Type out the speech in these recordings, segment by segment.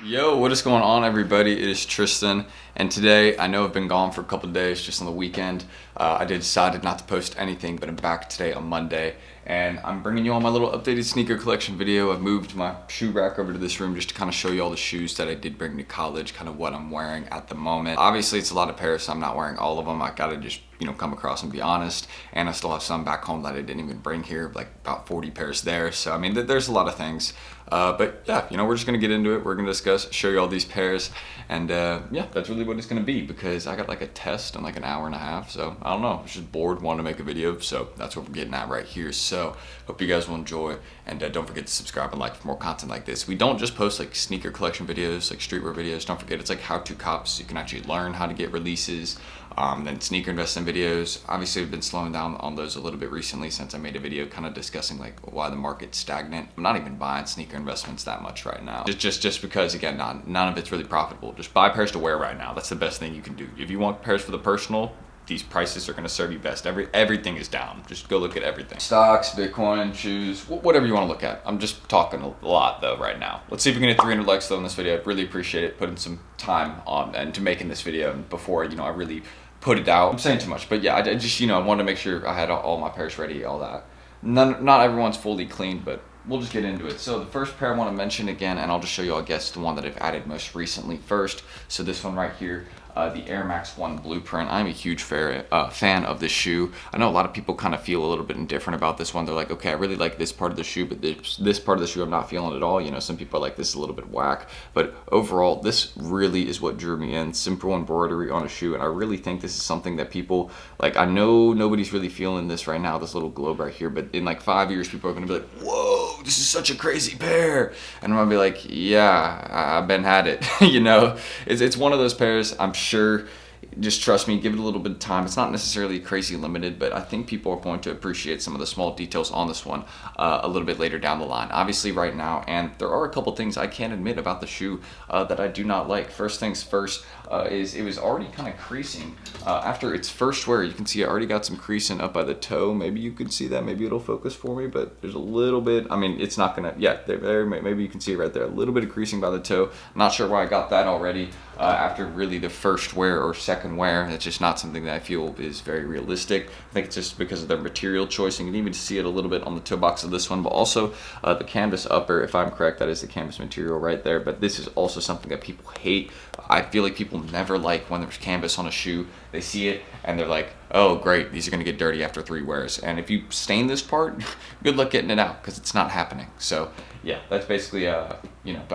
Yo, what is going on, everybody? It is Tristan, and today I know I've been gone for a couple of days just on the weekend. I decided not to post anything, but I'm back today on Monday, and I'm bringing you on my little updated sneaker collection video. I've moved my shoe rack over to this room just to kind of show you all the shoes that I did bring to college, kind of what I'm wearing at the moment. Obviously, it's a lot of pairs, so I'm not wearing all of them. I gotta just come across and be honest, and I still have some back home that I didn't even bring here, like about 40 pairs there. So I mean, there's a lot of things, but yeah, we're just gonna get into it. We're gonna discuss, show you all these pairs, and yeah, that's really what it's gonna be, because I got like a test in like an hour and a half, so I don't know, I was just bored, wanted to make a video, so that's what we're getting at right here. So hope you guys will enjoy, and don't forget to subscribe and like for more content like this. We don't just post like sneaker collection videos, like streetwear videos. Don't forget, it's like how-to cops. You can actually learn how to get releases. Then sneaker investing videos. Obviously, I've been slowing down on those a little bit recently since I made a video kind of discussing like why the market's stagnant. I'm not even buying sneaker investments that much right now. Just because, again, none of it's really profitable. Just buy pairs to wear right now. That's the best thing you can do. If you want pairs for the personal, these prices are going to serve you best. Everything is down. Just go look at everything. Stocks, Bitcoin, shoes, whatever you want to look at. I'm just talking a lot though right now. Let's see if we can hit 300 likes though on this video. I'd really appreciate it, putting some time on and to making this video before I really put it out. I'm saying too much, but yeah, I just I wanted to make sure I had all my pairs ready, all that. Not everyone's fully cleaned, but we'll just get into it. So the first pair I want to mention again, and I'll just show you, I guess, the one that I've added most recently first. So this one right here, the Air Max 1 Blueprint. I'm a huge fan of this shoe. I know a lot of people kind of feel a little bit indifferent about this one. They're like, okay, I really like this part of the shoe, but this part of the shoe I'm not feeling at all. Some people are like, this is a little bit whack. But overall, this really is what drew me in. Simple embroidery on a shoe, and I really think this is something that people, like, I know nobody's really feeling this right now, this little globe right here, but in like 5 years, people are going to be like, whoa, this is such a crazy pair. And I'm going to be like, yeah, I've been had it. It's one of those pairs, I'm sure, just trust me, give it a little bit of time. It's not necessarily crazy limited, but I think people are going to appreciate some of the small details on this one a little bit later down the line. Obviously right now, and there are a couple things I can admit about the shoe that I do not like. First things first, is it was already kind of creasing after its first wear. You can see I already got some creasing up by the toe. Maybe you can see that, maybe it'll focus for me, but there's a little bit, I mean, it's not gonna, yeah, there, maybe you can see it right there, a little bit of creasing by the toe. Not sure why I got that already after really the first wear or second wear. It's just not something that I feel is very realistic. I think it's just because of their material choice. You can even see it a little bit on the toe box of this one, but also the canvas upper, if I'm correct, that is the canvas material right there. But this is also something that people hate. I feel like people never like when there's canvas on a shoe. They see it and they're like, oh great, these are going to get dirty after 3 wears. And if you stain this part, good luck getting it out, because it's not happening. So yeah, that's basically I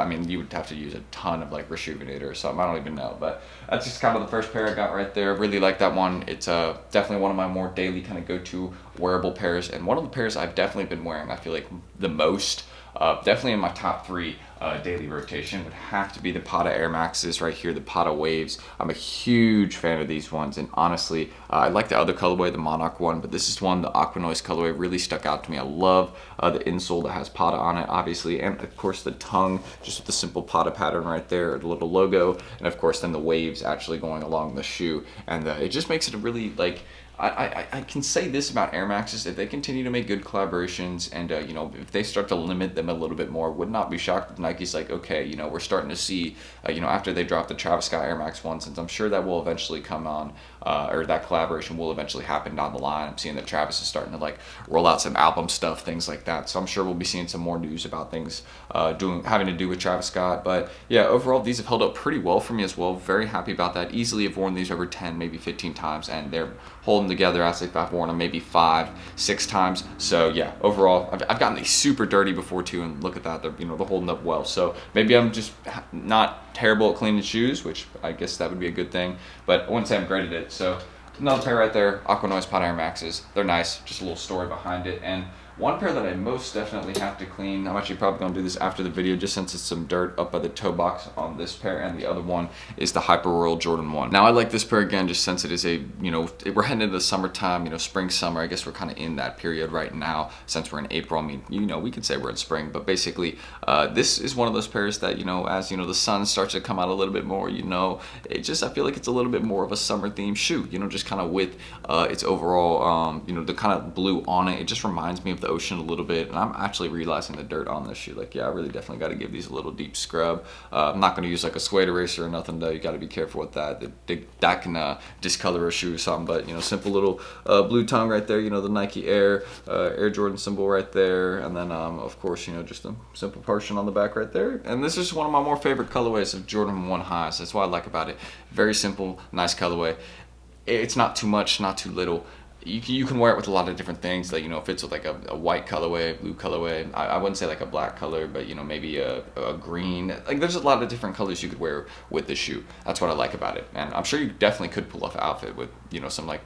mean, you would have to use a ton of like Rejuvenator or something, I don't even know, but that's just kind of the first pair I got right there. Really like that one. It's definitely one of my more daily kind of go-to wearable pairs, and one of the pairs I've definitely been wearing, I feel like, the most. Definitely in my top 3 daily rotation would have to be the Panda Air Maxes right here, the Panda Waves. I'm a huge fan of these ones, and honestly, I like the other colorway, the Monarch one, but this is one, the Aqua Noise colorway, really stuck out to me. I love the insole that has Panda on it, obviously, and of course the tongue, just with the simple Panda pattern right there, the little logo, and of course then the waves actually going along the shoe, and it just makes it a really, like, I can say this about Air Maxes: if they continue to make good collaborations, and if they start to limit them a little bit more, would not be shocked if Nike's like, okay, we're starting to see, after they drop the Travis Scott Air Max 1, since I'm sure that will eventually come on, or that collaboration will eventually happen down the line. I'm seeing that Travis is starting to like roll out some album stuff, things like that. So I'm sure we'll be seeing some more news about things having to do with Travis Scott. But yeah, overall these have held up pretty well for me as well. Very happy about that. Easily have worn these over 10, maybe 15 times, and they're holding together as if I've worn them maybe 5-6 times. So yeah, overall I've gotten these super dirty before too, and look at that, they're they're holding up well. So maybe I'm just not terrible at cleaning shoes, which I guess that would be a good thing, but I wouldn't say I'm great at it. So another pair right there, Aqua Noise Panda Air Maxes. They're nice, just a little story behind it. And one pair that I most definitely have to clean, I'm actually probably going to do this after the video just since it's some dirt up by the toe box on this pair, and the other one is the Hyper Royal Jordan 1. Now I like this pair again just since it is a, we're heading into the summertime, spring, summer. I guess we're kind of in that period right now since we're in April. I mean, we could say we're in spring, but basically this is one of those pairs that, as the sun starts to come out a little bit more, it just, I feel like it's a little bit more of a summer themed shoe, just kind of with its overall, the kind of blue on it. It just reminds me of the ocean a little bit, and I'm actually realizing the dirt on this shoe. Like, yeah, I really definitely got to give these a little deep scrub. I'm not going to use like a suede eraser or nothing though. You got to be careful with that. That can discolor a shoe or something. But simple little blue tongue right there. The Nike Air Jordan symbol right there, and then of course just a simple portion on the back right there. And this is one of my more favorite colorways of Jordan 1 highs. That's what I like about it. Very simple, nice colorway. It's not too much, not too little. You can wear it with a lot of different things. Like, if it's with like a white colorway, blue colorway, I wouldn't say like a black color, but maybe a green. Like, there's a lot of different colors you could wear with this shoe. That's what I like about it. And I'm sure you definitely could pull off an outfit with, some like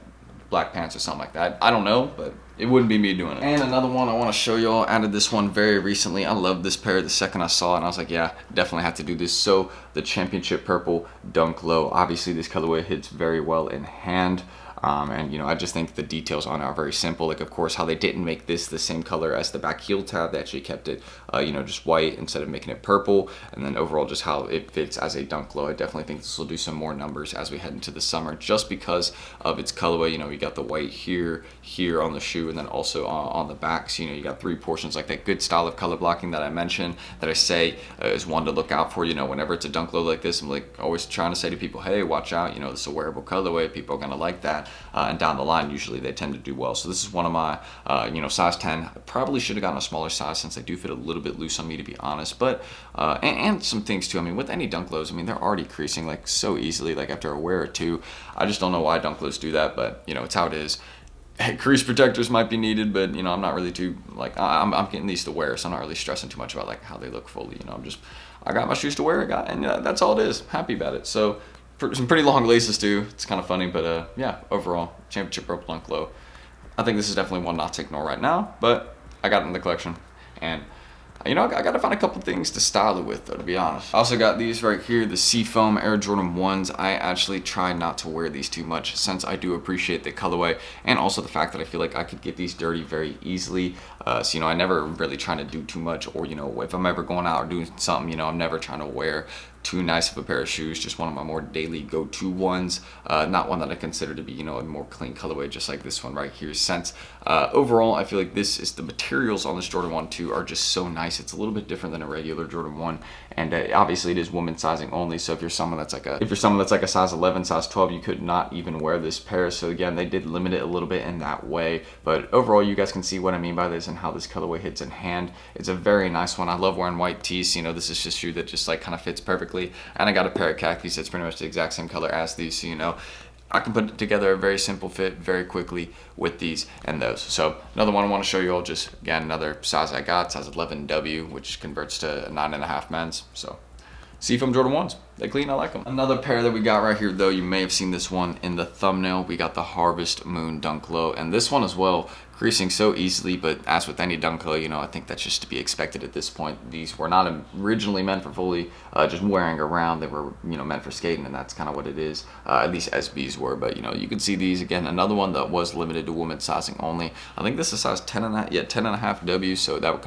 black pants or something like that. I don't know, but it wouldn't be me doing it. And another one I want to show y'all, added this one very recently. I love this pair the second I saw it, and I was like, yeah, definitely have to do this. So the Championship Purple Dunk Low. Obviously this colorway hits very well in hand. And I just think the details on it are very simple. Like, of course, how they didn't make this the same color as the back heel tab. They actually kept it, just white instead of making it purple. And then overall, just how it fits as a Dunk Low. I definitely think this will do some more numbers as we head into the summer, just because of its colorway. You got the white here on the shoe, and then also on the back. So, you got 3 portions, like that good style of color blocking that I mentioned, that I say is one to look out for. Whenever it's a Dunk Low like this, I'm like always trying to say to people, hey, watch out. This is a wearable colorway. People are gonna like that. And down the line, usually they tend to do well. So this is one of my, size 10. I probably should have gotten a smaller size, since they do fit a little bit loose on me, to be honest. But, and some things too. With any Dunk Lows, they're already creasing like so easily, like after a wear or two. I just don't know why Dunk Lows do that, but it's how it is. Crease protectors might be needed, but I'm not really too, like, I'm getting these to wear, so I'm not really stressing too much about like how they look fully. I got my shoes to wear, and that's all it is. Happy about it. So some pretty long laces too. It's kind of funny, but yeah, overall, Championship Purple Dunk Low. I think this is definitely one not to ignore right now, but I got it in the collection, and I got to find a couple things to style it with, though, to be honest. I also got these right here, the Seafoam Air Jordan 1s. I actually try not to wear these too much, since I do appreciate the colorway, and also the fact that I feel like I could get these dirty very easily. So, I never really trying to do too much, or, if I'm ever going out or doing something, I'm never trying to wear too nice of a pair of shoes. Just one of my more daily go-to ones. Not one that I consider to be, a more clean colorway, just like this one right here. Since overall, I feel like the materials on this Jordan 1 too are just so nice. It's a little bit different than a regular Jordan 1, and obviously it is woman sizing only. So if you're someone that's like a size 11, size 12, you could not even wear this pair. So again, they did limit it a little bit in that way. But overall, you guys can see what I mean by this and how this colorway hits in hand. It's a very nice one. I love wearing white tees. This is just a shoe that just like kind of fits perfectly. And I got a pair of khakis that's pretty much the exact same color as these, so I can put together a very simple fit very quickly with these and those. So another one I want to show you all, just again another size I got, size 11W, which converts to a 9.5 men's. So Seafoam Jordan 1s. They clean, I like them. Another pair that we got right here, though, you may have seen this one in the thumbnail. We got the Harvest Moon Dunk Low, and this one as well, creasing so easily, but as with any Dunk Low, I think that's just to be expected at this point. These were not originally meant for fully just wearing around. They were, meant for skating, and that's kind of what it is. At least SBs were, but you can see these again. Another one that was limited to women's sizing only. I think this is size 10.5 W, so that would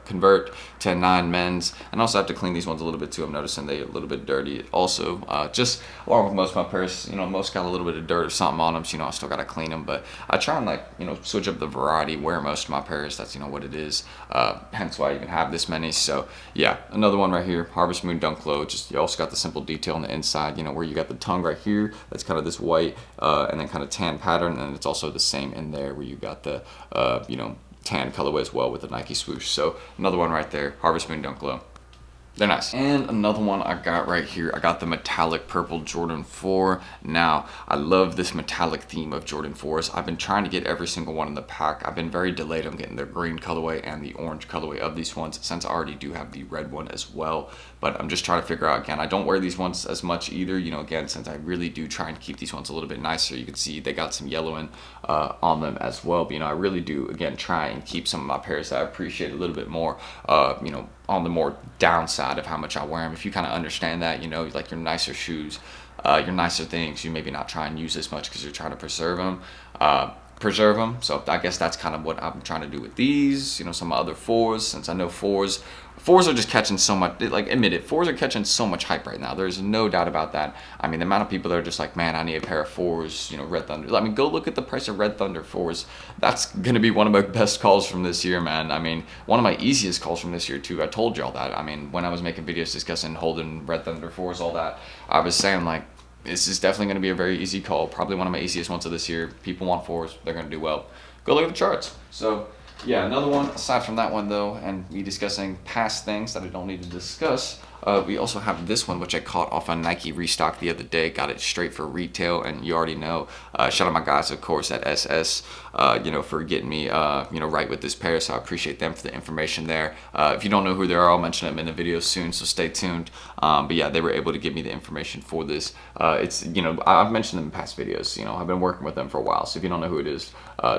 convert to 9 men's. And also have to clean these ones a little bit too. I'm noticing they're a little bit dirty. Also, just along with most of my pairs, most got a little bit of dirt or something on them, so I still gotta clean them. But I try and switch up the variety, wear most of my pairs. That's what it is. Hence why I even have this many. So yeah, another one right here, Harvest Moon Dunk Low. Just you also got the simple detail on the inside, where you got the tongue right here. That's kind of this white and then kind of tan pattern, and it's also the same in there where you got the tan colorway as well with the Nike swoosh. So another one right there, Harvest Moon Dunk Low. They're nice. And another one I got right here, I got the metallic purple Jordan 4. Now, I love this metallic theme of Jordan 4s. I've been trying to get every single one in the pack. I've been very delayed on getting the green colorway and the orange colorway of these ones, since I already do have the red one as well. But I'm just trying to figure out, again, I don't wear these ones as much either, again, since I really do try and keep these ones a little bit nicer. You can see they got some yellowing on them as well. But, I really do, again, try and keep some of my pairs that I appreciate a little bit more, on the more downside of how much I wear them. If you kind of understand that, like your nicer shoes, your nicer things, you maybe not try and use as much because you're trying to preserve them. preserve them. So I guess that's kind of what I'm trying to do with these. You know, some other 4s, since I know 4s are just catching so much, like, admit it, 4s are catching so much hype right now. There's no doubt about that. I mean, the amount of people that are just like, man, I need a pair of 4s, you know, Red Thunder. I mean, go look at the price of Red Thunder 4s. That's gonna be one of my best calls from this year, man. I mean, one of my easiest calls from this year too. I told y'all that. I mean, when I was making videos discussing holding Red Thunder 4s, all that, I was saying, like, this is definitely going to be a very easy call. Probably one of my easiest ones of this year. People want 4s. They're going to do well. Go look at the charts. So, yeah, another one, aside from that one, though, and me discussing past things that I don't need to discuss, we also have this one, which I caught off on Nike Restock the other day. Got it straight for retail, and you already know. Shout out my guys, of course, at SS, you know, for getting me, you know, right with this pair. So I appreciate them for the information there. If you don't know who they are, I'll mention them in the video soon, so stay tuned. But yeah, they were able to give me the information for this. It's, you know, I've mentioned them in past videos. You know, I've been working with them for a while, so if you don't know who it is,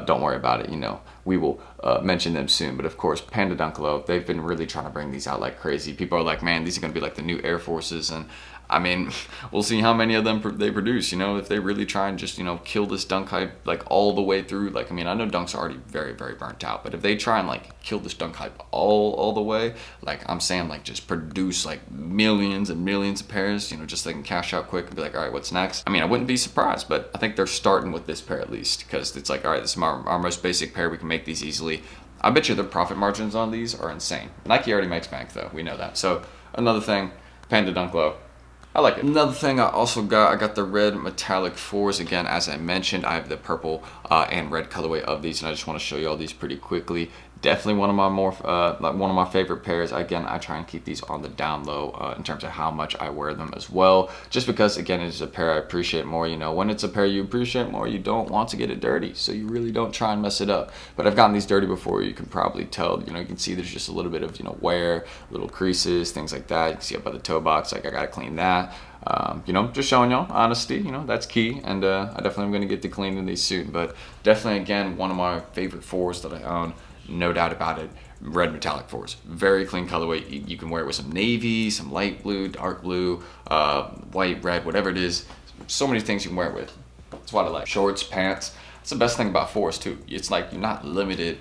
don't worry about it. You know, we will mention them soon. But of course, Panda Dunk Low, they've been really trying to bring these out like crazy. People are like, man, these are going to be like the new Air Forces, and I mean, we'll see how many of them they produce. You know, if they really try and just, you know, kill this dunk hype like all the way through. Like, I mean, I know dunks are already very, very burnt out, but if they try and like kill this dunk hype all the way, like I'm saying, like just produce like millions and millions of pairs, you know, just so they can cash out quick and be like, all right, what's next? I mean, I wouldn't be surprised, but I think they're starting with this pair at least, because it's like, all right, this is our most basic pair. We can make these easily. I bet you the profit margins on these are insane. Nike already makes bank though, we know that. So another thing, Panda Dunk Low, I like it. Another thing I also got, I got the red metallic 4s. Again, as I mentioned, I have the purple and red colorway of these, and I just want to show you all these pretty quickly. Definitely one of my one of my favorite pairs. Again, I try and keep these on the down low in terms of how much I wear them as well. Just because, again, it's a pair I appreciate more. You know, when it's a pair you appreciate more, you don't want to get it dirty, so you really don't try and mess it up. But I've gotten these dirty before. You can probably tell. You know, you can see there's just a little bit of, you know, wear, little creases, things like that. You can see up by the toe box. Like, I gotta clean that. You know, just showing y'all honesty, you know, that's key, and I definitely am going to get to cleaning these soon. But definitely, again, one of my favorite 4s that I own, no doubt about it. Red metallic 4s, very clean colorway. You can wear it with some navy, some light blue, dark blue, white, red, whatever it is. So many things you can wear it with. That's what I like. Shorts, pants. That's the best thing about 4s too. It's like you're not limited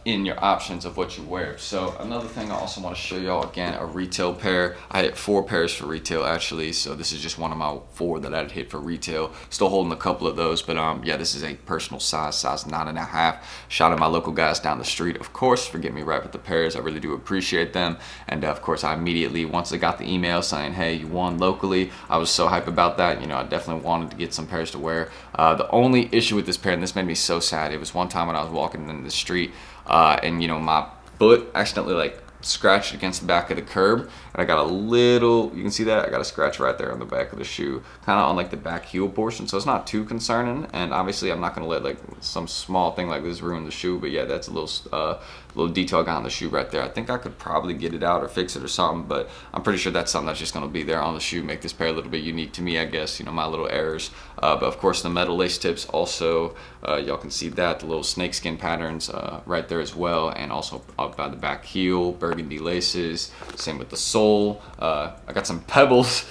in your options of what you wear. So another thing I also want to show y'all, again, a retail pair. I had 4 pairs for retail actually, so this is just one of my 4 that I'd hit for retail. Still holding a couple of those, but yeah, this is a personal size 9.5. Shout out my local guys down the street, of course, for getting me right with the pairs. I really do appreciate them. And of course, I immediately, once I got the email saying, hey, you won locally, I was so hype about that. You know, I definitely wanted to get some pairs to wear. The only issue with this pair, and this made me so sad, it was one time when I was walking in the street, and you know, my foot accidentally like scratched against the back of the curb, and I got a little, you can see that, I got a scratch right there on the back of the shoe, kind of on like the back heel portion, so it's not too concerning. And obviously I'm not going to let like some small thing like this ruin the shoe, but yeah, that's a little detail I got on the shoe right there. I think I could probably get it out or fix it or something, but I'm pretty sure that's something that's just going to be there on the shoe, make this pair a little bit unique to me, I guess, you know, my little errors. But of course the metal lace tips also, y'all can see that, the little snakeskin patterns right there as well, and also up by the back heel, burgundy laces, same with the sole. I got some pebbles.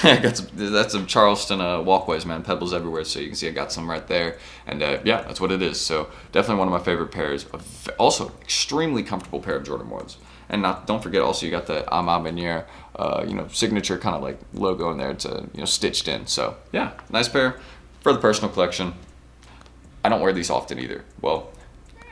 That's some Charleston walkways, man, pebbles everywhere, so you can see I got some right there, and yeah, that's what it is. So definitely one of my favorite pairs. Also extremely comfortable pair of Jordan 1s. And don't forget also you got the Maniere, you know, signature kind of like logo in there to, you know, stitched in. So yeah, nice pair for the personal collection. I don't wear these often either. Well,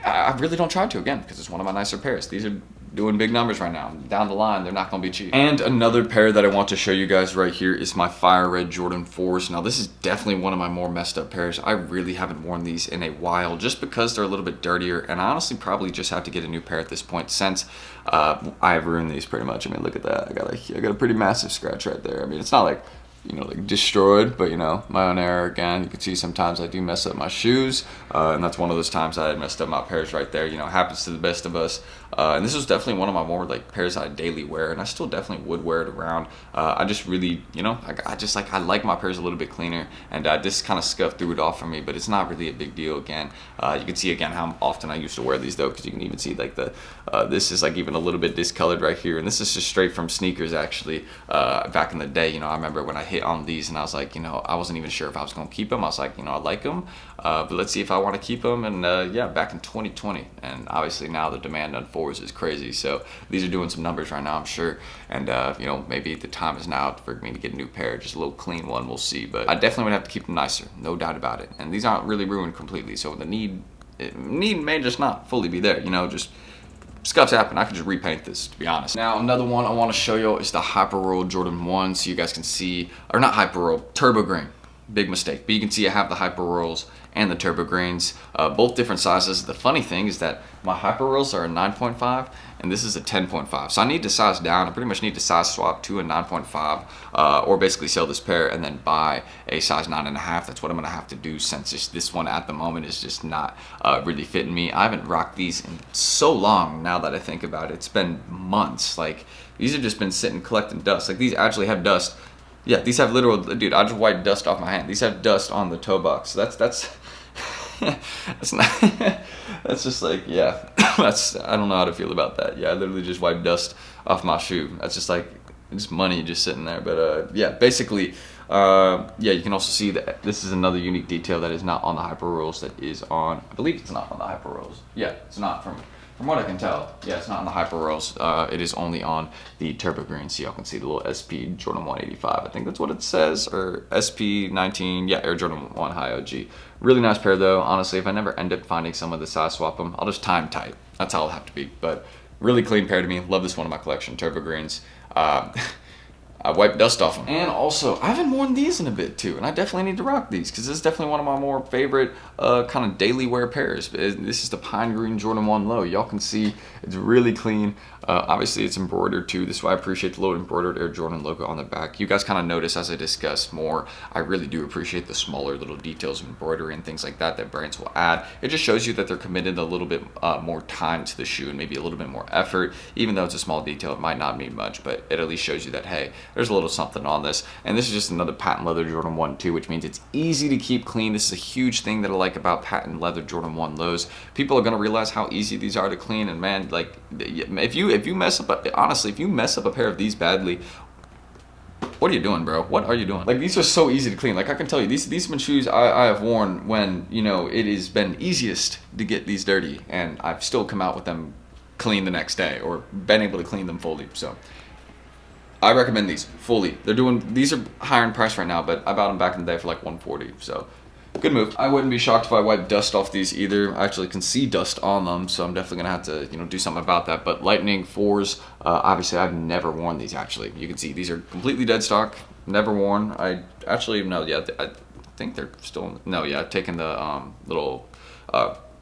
I really don't try to, again, because it's one of my nicer pairs. These are doing big numbers right now. Down the line, they're not going to be cheap. And another pair that I want to show you guys right here is my fire red Jordan 4s. Now, this is definitely one of my more messed up pairs. I really haven't worn these in a while just because they're a little bit dirtier, and I honestly probably just have to get a new pair at this point since I've ruined these pretty much. I mean, look at that. I got a pretty massive scratch right there. I mean, it's not like, you know, like destroyed, but you know, my own error again. You can see sometimes I do mess up my shoes, and that's one of those times I had messed up my pairs right there. You know, happens to the best of us. And this was definitely one of my more like pairs I daily wear, and I still definitely would wear it around. I just really, you know, I like my pairs a little bit cleaner, and this kind of scuffed threw it off for me, but it's not really a big deal. Again, you can see again how often I used to wear these though, because you can even see like this is like even a little bit discolored right here, and this is just straight from sneakers actually. Back in the day, you know, I remember when I hit on these and I was like, you know, I wasn't even sure if I was going to keep them. I was like, you know, I like them, but let's see if I want to keep them. And yeah, back in 2020, and obviously now the demand on fours is crazy, so these are doing some numbers right now, I'm sure. And you know, maybe the time is now for me to get a new pair, just a little clean one, we'll see. But I definitely would have to keep them nicer, no doubt about it. And these aren't really ruined completely, so the need may just not fully be there, you know, just scuffs happen. I could just repaint this, to be honest. Now, another one I want to show you is the Hyper Roll Jordan 1, so you guys can see, or not Hyper Roll, Turbo Green. Big mistake. But you can see I have the Hyper Rolls and the Turbo Greens, both different sizes. The funny thing is that my Hyper Rolls are a 9.5 and this is a 10.5. So I need to size down. I pretty much need to size swap to a 9.5 or basically sell this pair and then buy a size 9.5. That's what I'm gonna have to do, since this one at the moment is just not really fitting me. I haven't rocked these in so long now that I think about it. It's been months. like these have just been sitting collecting dust. Like these actually have dust. Yeah, these have literal, dude, I just wiped dust off my hand. These have dust on the toe box. So that's that's not, that's just like, yeah, I don't know how to feel about that. Yeah, I literally just wiped dust off my shoe. That's just like, it's money just sitting there. But yeah, basically, yeah, you can also see that this is another unique detail that is not on the Hyper Rolls, that is on, I believe it's not on the Hyper Rolls. Yeah, it's not from what I can tell. Yeah, it's not on the Hyper Rolls. It is only on the Turbo Green. So y'all can see the little SP Jordan 185. I think that's what it says, or SP 19. Yeah, Air Jordan 1 High OG. Really nice pair though. Honestly, if I never end up finding someone to size swap them, I'll just time tight. That's how it'll have to be. But really clean pair to me. Love this one in my collection, Turbo Greens. I wiped dust off them. And also, I haven't worn these in a bit too, and I definitely need to rock these, because this is definitely one of my more favorite kind of daily wear pairs. This is the Pine Green Jordan 1 Low. Y'all can see it's really clean. Obviously, it's embroidered too. This is why I appreciate the little embroidered Air Jordan logo on the back. You guys kind of notice as I discuss more, I really do appreciate the smaller little details of embroidery and things like that brands will add. It just shows you that they're committed a little bit more time to the shoe and maybe a little bit more effort. Even though it's a small detail, it might not mean much, but it at least shows you that, hey, there's a little something on this. And this is just another patent leather Jordan 1 too, which means it's easy to keep clean. This is a huge thing that I like about patent leather Jordan 1 lows. People are going to realize how easy these are to clean, and man, like if you mess up, honestly, if you mess up a pair of these badly, what are you doing, bro? What are you doing? Like, these are so easy to clean. Like, I can tell you, these have been shoes I have worn when, you know, it has been easiest to get these dirty, and I've still come out with them clean the next day, or been able to clean them fully. So I recommend these fully. These are higher in price right now, but I bought them back in the day for like $140. So good move. I wouldn't be shocked if I wiped dust off these either. I actually can see dust on them, so I'm definitely gonna have to, you know, do something about that. But Lightning 4s, obviously I've never worn these. Actually, you can see these are completely dead stock, never worn. I actually, no, yeah, I think they're still, no, yeah, I've taken the little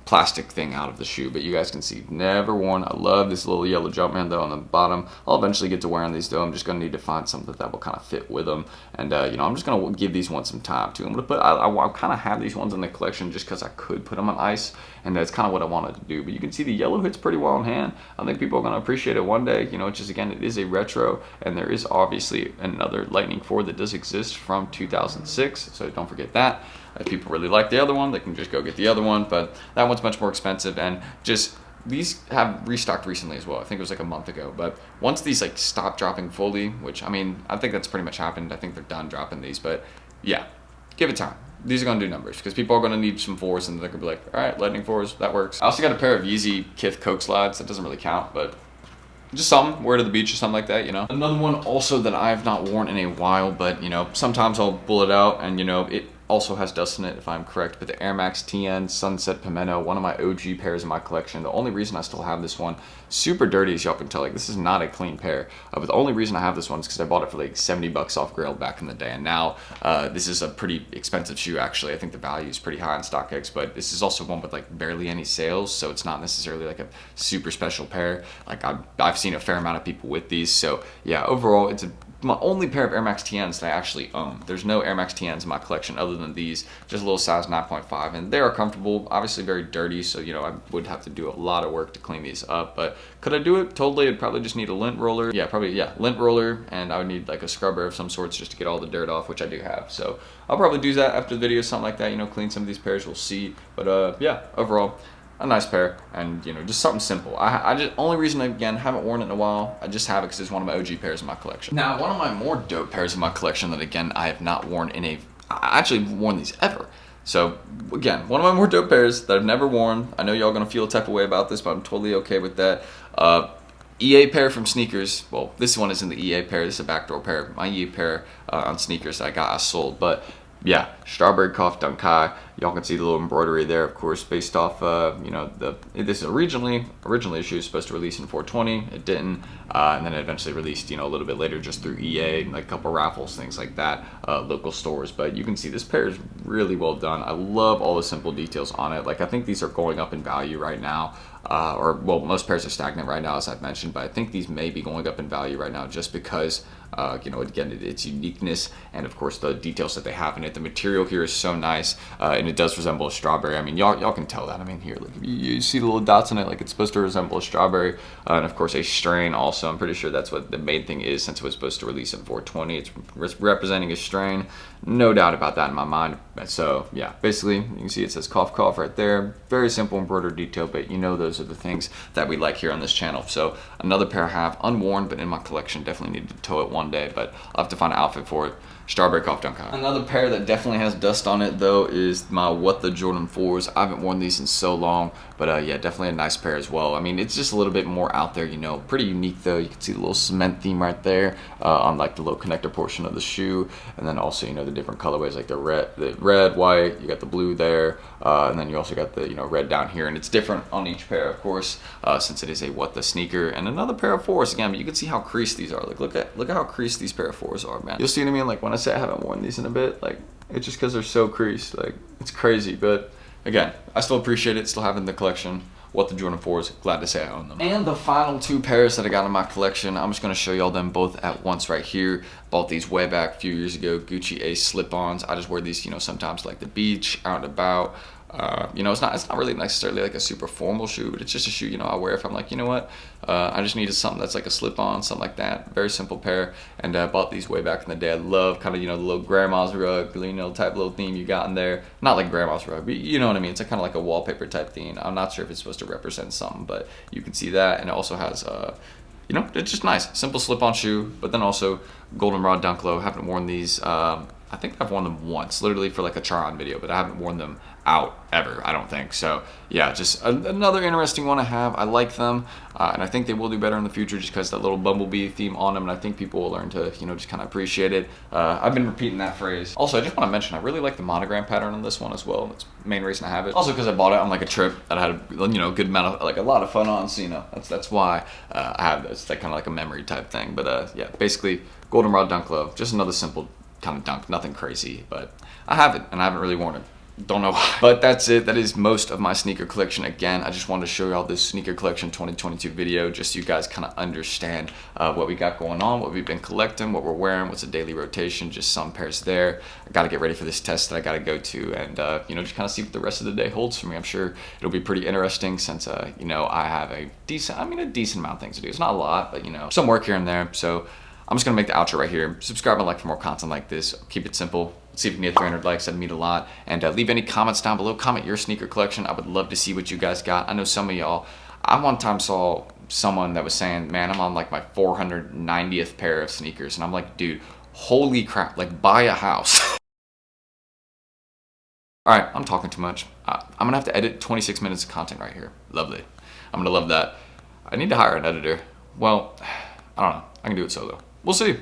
plastic thing out of the shoe, but you guys can see never worn. I love this little yellow Jumpman though on the bottom. I'll eventually get to wearing these though. I'm just gonna need to find something that will kind of fit with them, and you know, I'm just gonna give these ones some time too. I'm gonna put, I kind of have these ones in the collection just because I could put them on ice, and that's kind of what I wanted to do. But you can see the yellow hits pretty well in hand. I think people are gonna appreciate it one day. You know, it's just, again, it is a retro, and there is obviously another Lightning 4 that does exist from 2006, so don't forget that. If people really like the other one, they can just go get the other one, but that one's much more expensive. And just, these have restocked recently as well. I think it was like a month ago, but once these like stop dropping fully, which, I mean, I think that's pretty much happened. I think they're done dropping these, but yeah, give it time. These are gonna do numbers, because people are gonna need some 4s, and they're gonna be like, all right, Lightning 4s, that works. I also got a pair of Yeezy Kith Coke slides. That doesn't really count, but just some, wear to the beach or something like that, you know. Another one also that I have not worn in a while, but you know, sometimes I'll pull it out, and you know, it also has dust in it if I'm correct, but the Air Max TN Sunset Pimento, one of my OG pairs in my collection. The only reason I still have this one, super dirty as y'all can tell, like this is not a clean pair, but the only reason I have this one is because I bought it for like 70 bucks off Grail back in the day, and now this is a pretty expensive shoe actually. I think the value is pretty high in StockX, but this is also one with like barely any sales, so it's not necessarily like a super special pair. Like I've seen a fair amount of people with these, so yeah, overall it's a my only pair of Air Max TNs that I actually own. There's no Air Max TNs in my collection other than these, just a little size 9.5, and they are comfortable, obviously very dirty, so I would have to do a lot of work to clean these up, but could I do it? Totally. I'd probably just need a lint roller. Lint roller, and I would need like a scrubber of some sorts just to get all the dirt off, which I do have. So I'll probably do that after the video, something like that, clean some of these pairs, we'll see. But yeah, overall, a nice pair, and just something simple. I just, only reason I, again, haven't worn it in a while, I just have it because it's one of my OG pairs in my collection. Now, one of my more dope pairs in my collection that, again, I have not worn I actually worn these ever. So again, one of my more dope pairs that I've never worn. I know y'all gonna feel a type of way about this, but I'm totally okay with that. EA pair from Sneakers. Well, this one isn't the EA pair, this is a backdoor pair. My EA pair on Sneakers that I sold, but yeah, Strawberry Cough Dunk High. Y'all can see the little embroidery there, of course, based off, this is originally the shoe was supposed to release in 420. It didn't, and then it eventually released, a little bit later just through EA, like a couple raffles, things like that, local stores. But you can see this pair is really well done. I love all the simple details on it. Like, I think these are going up in value right now. Most pairs are stagnant right now, as I've mentioned, but I think these may be going up in value right now just because, again, its uniqueness and, of course, the details that they have in it. The material here is so nice, and it does resemble a strawberry. I mean, y'all can tell that. I mean, here, look, you see the little dots on it, like it's supposed to resemble a strawberry, and, of course, a strain also. I'm pretty sure that's what the main thing is, since it was supposed to release in 420. It's representing a strain. No doubt about that in my mind. So, yeah, basically, you can see it says cough, cough right there. Very simple embroidered detail, but those are the things that we like here on this channel. So another pair I have unworn but in my collection, definitely need to tow it one day, but I'll have to find an outfit for it. Strawberry Cough Dunk High. Another pair that definitely has dust on it though is my What the Jordan 4s. I haven't worn these in so long, but yeah, definitely a nice pair as well. I mean, it's just a little bit more out there, pretty unique though. You can see the little cement theme right there on like the little connector portion of the shoe, and then also the different colorways, like the red, white. You got the blue there, and then you also got the red down here, and it's different on each pair, of course, since it is a What the sneaker. And another pair of 4s again, but you can see how creased these are. Like, look at how creased these pair of 4s are, man. You'll see what I mean? Like, when I say I haven't worn these in a bit, like, it's just because they're so creased. Like, it's crazy, but again, I still appreciate it, still having the collection. What the Jordan 4s, glad to say I own them. And the final two pairs that I got in my collection, I'm just gonna show y'all them both at once right here. Bought these way back a few years ago, Gucci Ace slip-ons. I just wear these, sometimes like the beach, out and about. It's not really necessarily like a super formal shoe, but it's just a shoe, I wear if I'm like, I just needed something that's like a slip-on, something like that. Very simple pair, and I bought these way back in the day. I love kind of, the little grandma's rug, type little theme you got in there. Not like grandma's rug, but you know what I mean. It's kind of like a wallpaper type theme. I'm not sure if it's supposed to represent something, but you can see that, and it also has, it's just nice. Simple slip-on shoe, but then also Goldenrod Dunk Low. Haven't worn these. I think I've worn them once, literally for like a try-on video, but I haven't worn them out ever, I don't think. So yeah, just another interesting one I have. I like them, and I think they will do better in the future just because that little bumblebee theme on them, and I think people will learn to, just kind of appreciate it. I've been repeating that phrase. Also, I just want to mention, I really like the monogram pattern on this one as well. That's the main reason I have it. Also because I bought it on like a trip that I had a good amount of, like a lot of fun on, so that's why I have this. It's like kind of like a memory type thing, but yeah, basically Goldenrod Dunk Low, just another simple kind of dunk, nothing crazy, but I have it and I haven't really worn it. Don't know why. But that's it. That is most of my sneaker collection. Again, I just wanted to show y'all this sneaker collection 2022 video just so you guys kind of understand what we got going on, what we've been collecting, what we're wearing, what's a daily rotation, just some pairs there. I got to get ready for this test that I got to go to, and just kind of see what the rest of the day holds for me. I'm sure it'll be pretty interesting since I have a decent amount of things to do. It's not a lot, but some work here and there. So I'm just gonna make the outro right here. Subscribe and like for more content like this. Keep it simple. Let's see if we can get 300 likes. That'd mean a lot. And leave any comments down below. Comment your sneaker collection. I would love to see what you guys got. I know some of y'all. I one time saw someone that was saying, "Man, I'm on like my 490th pair of sneakers," and I'm like, "Dude, holy crap! Like, buy a house." All right, I'm talking too much. I'm gonna have to edit 26 minutes of content right here. Lovely. I'm gonna love that. I need to hire an editor. Well, I don't know. I can do it solo. We'll see.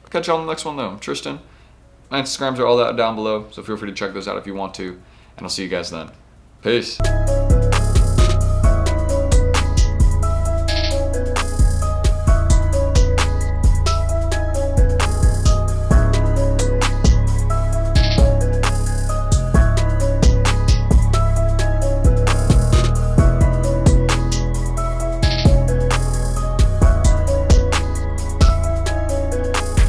Catch y'all on the next one though. I'm Tristan. My Instagrams are all that down below, so feel free to check those out if you want to. And I'll see you guys then. Peace.